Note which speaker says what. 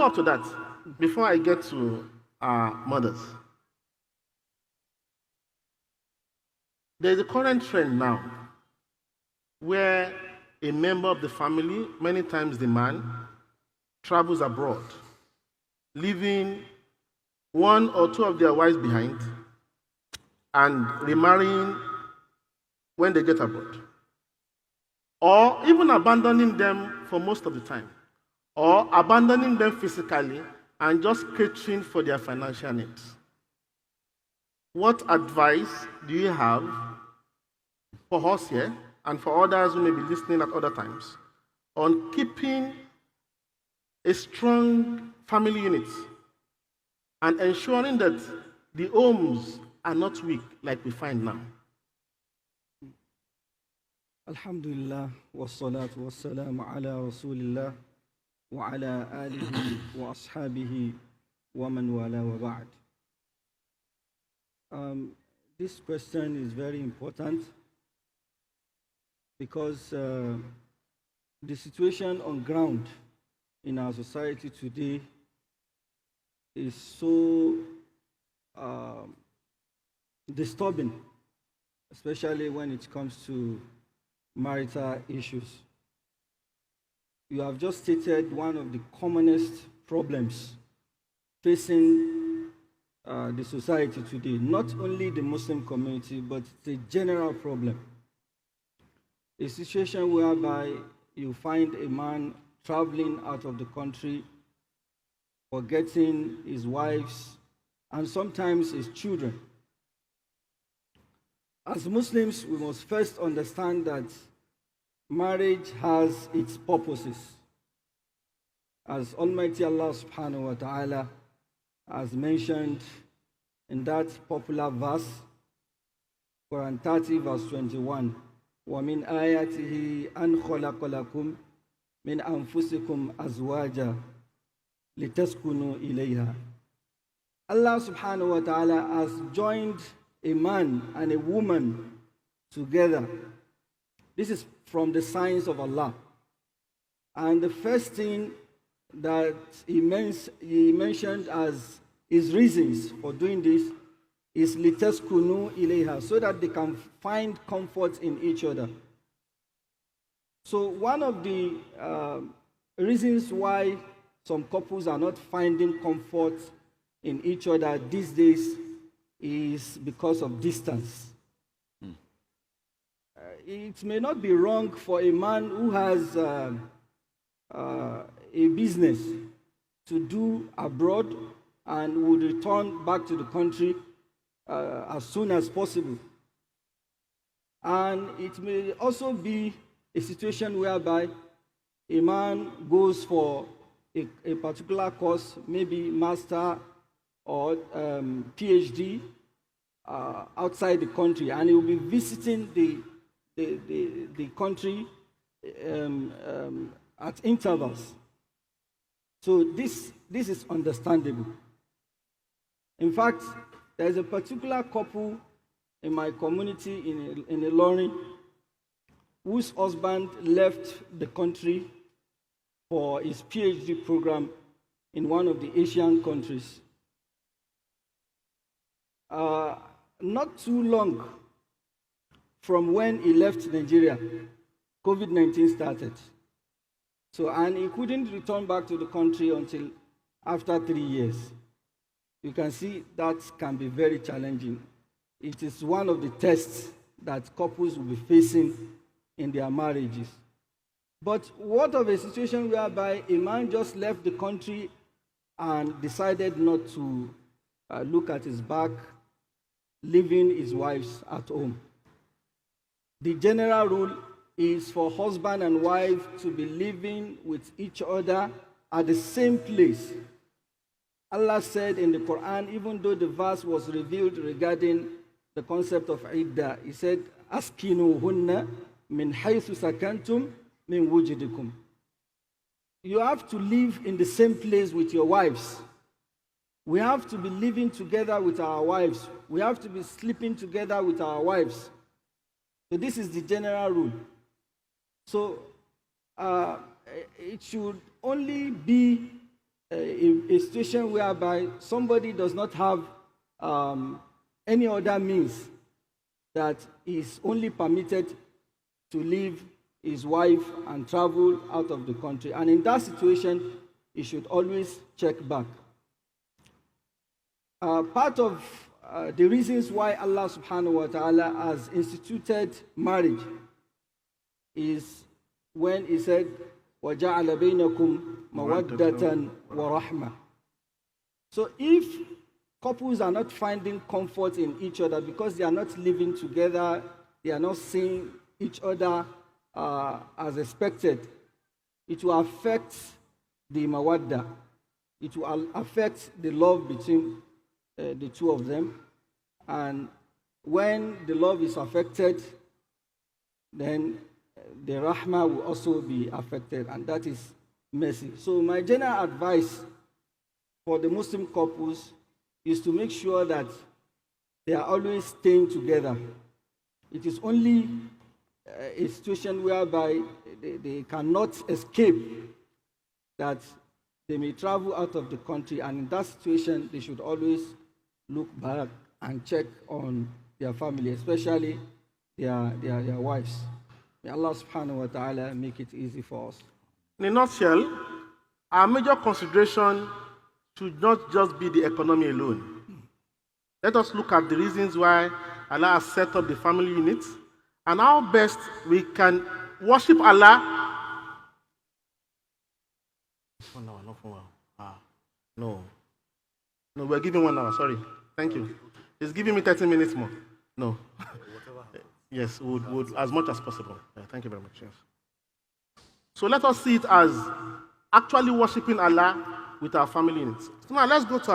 Speaker 1: follow-up to that, before I get to mothers, there's a current trend now where a member of the family, many times the man, travels abroad, leaving one or two of their wives behind and remarrying when they get abroad, or even abandoning them for most of the time, or abandoning them physically and just catering for their financial needs. What advice do you have for us here and for others who may be listening at other times on keeping a strong family unit and ensuring that the homes are not weak like we find now?
Speaker 2: Alhamdulillah, wassalatu wassalamu ala rasulillah wa ala alihi wa ashabihi wa man wala wa ba'd. This question is very important because the situation on ground in our society today is so disturbing, especially when it comes to marital issues. You have just stated one of the commonest problems facing the society today, not only the Muslim community, but it's a general problem. A situation whereby you find a man traveling out of the country, forgetting his wives and sometimes his children. As Muslims, we must first understand that marriage has its purposes. As Almighty Allah subhanahu wa ta'ala has mentioned in that popular verse, Quran 30 verse 21, وَمِنْ آيَاتِهِ أَنْ خَلَقَ لَكُمْ مِنْ أَنفُسِكُمْ أَزْوَاجًا لِتَسْكُنُوا إِلَيْهَا. Allah subhanahu wa ta'ala has joined a man and a woman together. This is from the signs of Allah. And the first thing that he mentioned as his reasons for doing this is litaskunu ilayha, so that they can find comfort in each other. So one of the reasons why some couples are not finding comfort in each other these days is because of distance. It may not be wrong for a man who has a business to do abroad and would return back to the country as soon as possible. And it may also be a situation whereby a man goes for a particular course, maybe master or PhD outside the country, and he will be visiting the country at intervals. So this is understandable. In fact, there is a particular couple in my community in Ilorin whose husband left the country for his PhD program in one of the Asian countries. Not too long from when he left Nigeria, COVID-19 started. So, and he couldn't return back to the country until after 3 years. You can see that can be very challenging. It is one of the tests that couples will be facing in their marriages. But what of a situation whereby a man just left the country and decided not to look at his back, leaving his wives at home? The general rule is for husband and wife to be living with each other at the same place. Allah said in the Quran, even though the verse was revealed regarding the concept of iddah, He said, "Askinuhunna min haythu sakantum min wujudikum." You have to live in the same place with your wives. We have to be living together with our wives. We have to be sleeping together with our wives. So this is the general rule. So it should only be a situation whereby somebody does not have any other means that is only permitted to leave his wife and travel out of the country. And in that situation, he should always check back. Part of the reasons why Allah subhanahu wa ta'ala has instituted marriage is when He said, وَجَعَلَ بَيْنَكُمْ مَوَدَّةً وَرَحْمَةً. So if couples are not finding comfort in each other because they are not living together, they are not seeing each other as expected, it will affect the mawadda. It will affect the love between the two of them. And when the love is affected, then the rahmah will also be affected, and that is mercy. So my general advice for the Muslim couples is to make sure that they are always staying together. It is only a situation whereby they cannot escape that they may travel out of the country, and in that situation, they should always look back and check on their family, especially their wives. May Allah subhanahu wa ta'ala make it easy for us.
Speaker 1: In a nutshell, our major consideration should not just be the economy alone. Let us look at the reasons why Allah has set up the family unit and how best we can worship Allah. 1 hour, not 1 hour. No, we're giving 1 hour, sorry. Thank you. It's giving me 30 minutes more. No. Yes, would as much as possible. Thank you very much. Yes. So let us see it as actually worshiping Allah with our family units. So now let's go to